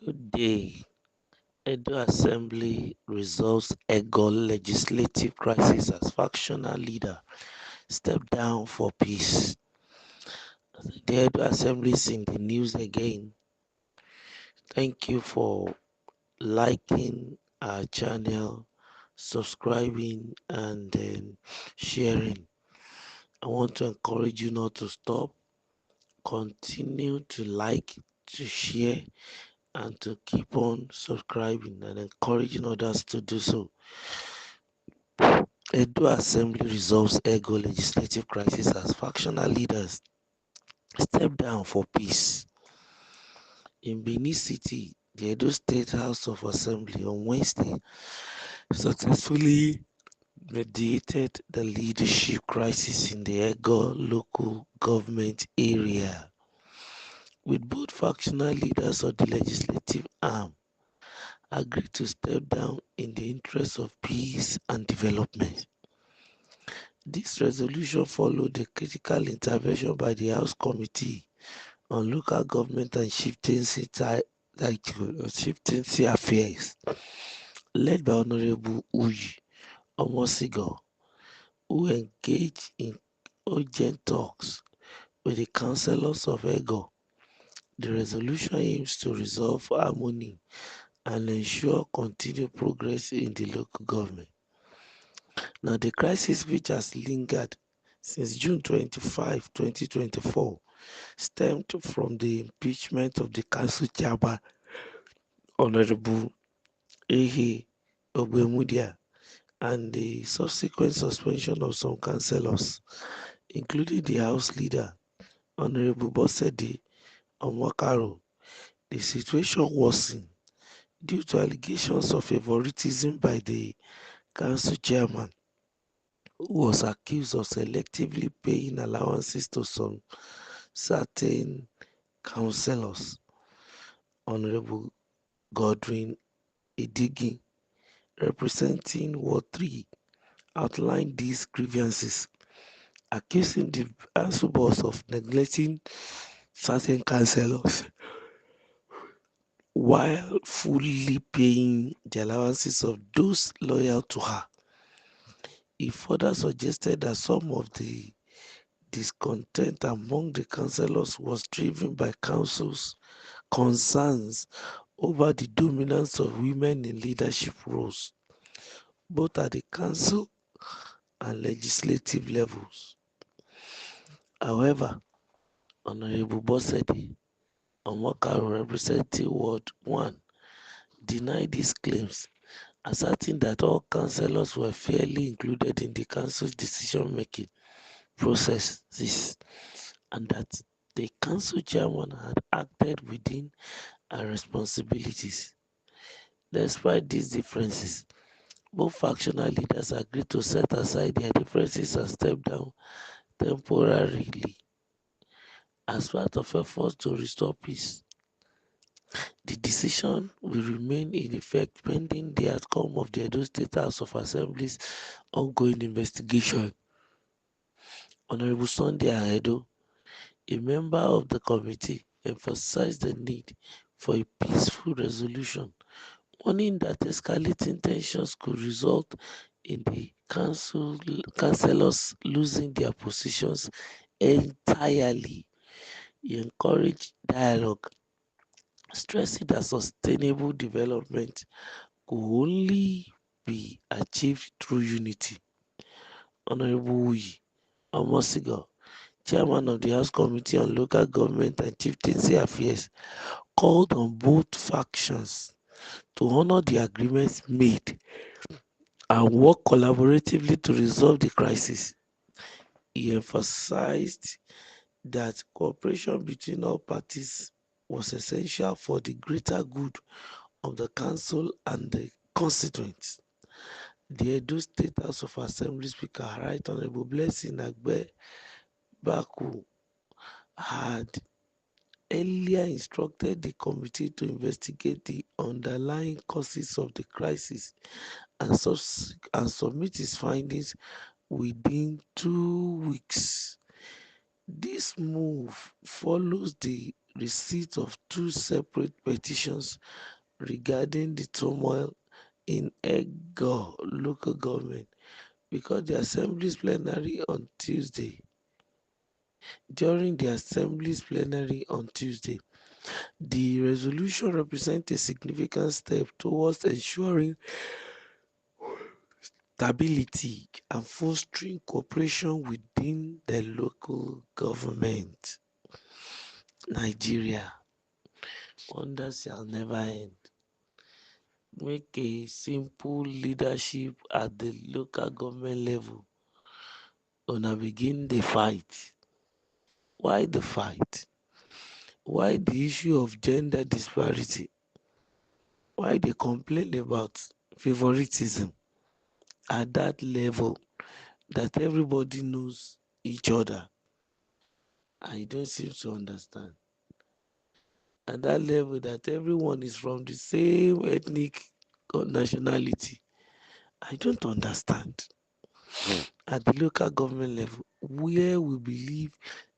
Good day. Edo Assembly resolves Egor legislative crisis as factional leader step down for peace. The Edo Assembly is in the news again. Thank you for liking our channel, subscribing, and then sharing. I want to encourage you not to stop. Continue to like, to share, and to keep on subscribing and encouraging others to do so. Edo Assembly resolves Egor legislative crisis as factional leaders step down for peace. In Benin City, the Edo State House of Assembly on Wednesday successfully mediated the leadership crisis in the Egor local government area, with both factional leaders of the legislative arm agreed to step down in the interest of peace and development. This resolution followed the critical intervention by the House Committee on Local Government and Chieftaincy Affairs, led by Honorable Uyi Omosigo, who engaged in urgent talks with the councillors of Egor. The resolution aims to resolve harmony and ensure continued progress in the local government. Now, the crisis, which has lingered since June 25, 2024, stemmed from the impeachment of the council chairman, Honorable Ehe Ogbemudia, and the subsequent suspension of some councillors, including the House Leader, Honorable Bosede Omokaro. The situation worsened due to allegations of favoritism by the council chairman, who was accused of selectively paying allowances to some certain councillors. Honorable Godwin Idigi, representing Ward 3, outlined these grievances, accusing the council boss of neglecting certain councillors while fully paying the allowances of those loyal to her. He further suggested that some of the discontent among the councillors was driven by council's concerns over the dominance of women in leadership roles, both at the council and legislative levels. However, Honorable Bosede Omokaro, representing Ward 1, denied these claims, asserting that all councillors were fairly included in the council's decision-making processes and that the council chairman had acted within her responsibilities. Despite these differences, both factional leaders agreed to set aside their differences and step down temporarily as part of efforts to restore peace. The decision will remain in effect pending the outcome of the Edo State House of Assembly's ongoing investigation. Honorable Sunday Ahedo, a member of the committee, emphasized the need for a peaceful resolution, warning that escalating tensions could result in the councillors losing their positions entirely. He encouraged dialogue, stressing that sustainable development could only be achieved through unity. Honorable Uyi Omosigo, chairman of the House Committee on Local Government and Chieftaincy Affairs, called on both factions to honor the agreements made and work collaboratively to resolve the crisis. He emphasized that cooperation between all parties was essential for the greater good of the council and the constituents. The Edo State House of Assembly Speaker, Right Honorable Blessing Agbe Baku, had earlier instructed the committee to investigate the underlying causes of the crisis and submit its findings within 2 weeks. This move follows the receipt of two separate petitions regarding the turmoil in Egor local government because the Assembly's plenary on Tuesday. During the Assembly's plenary on Tuesday, the resolution represents a significant step towards ensuring stability and fostering cooperation within the local government. Nigeria, wonders shall never end. Make a simple leadership at the local government level. Una begin the fight. Why the fight? Why the issue of gender disparity? Why they complain about favoritism at that level that everybody knows each other? I don't seem to understand. At that level that everyone is from the same ethnic or nationality. I don't understand. At the local government level, where we believe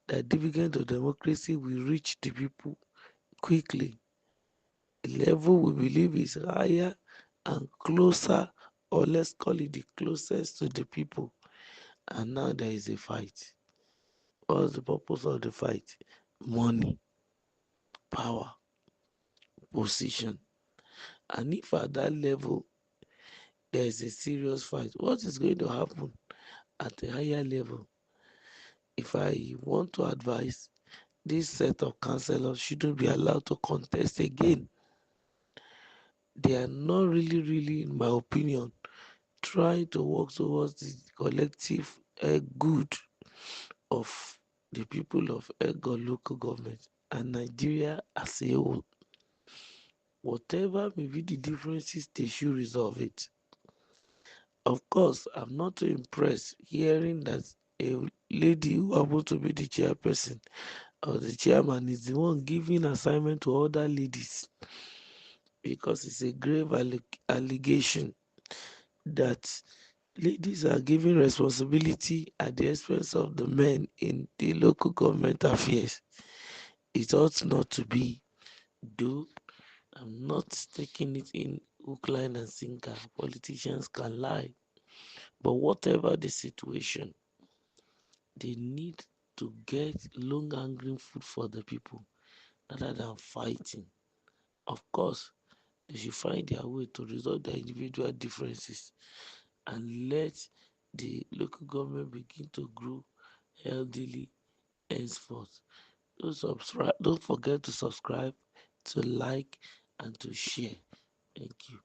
that dividend of democracy will reach the people quickly, the level we believe is higher and closer, or let's call it the closest to the people. And now there is a fight. What's the purpose of the fight? Money, power, position. And if at that level there is a serious fight, what is going to happen at a higher level? If I want to advise, this set of councillors shouldn't be allowed to contest again. They are not really, in my opinion, trying to work towards the collective good of the people of Egor local government and Nigeria as a whole. Whatever may be the differences, they should resolve it. Of course, I'm not too impressed hearing that a lady who happens to be the chairperson or the chairman is the one giving assignment to other ladies, because it's a grave allegation that ladies are given responsibility at the expense of the men in the local government affairs. It ought not to be, though I'm not taking it in hook, line, and sinker. Politicians can lie. But whatever the situation, they need to get long hanging food for the people rather than fighting. Of course, they should find their way to resolve their individual differences and let the local government begin to grow healthily henceforth. Don't forget to subscribe, to like, and to share. Thank you.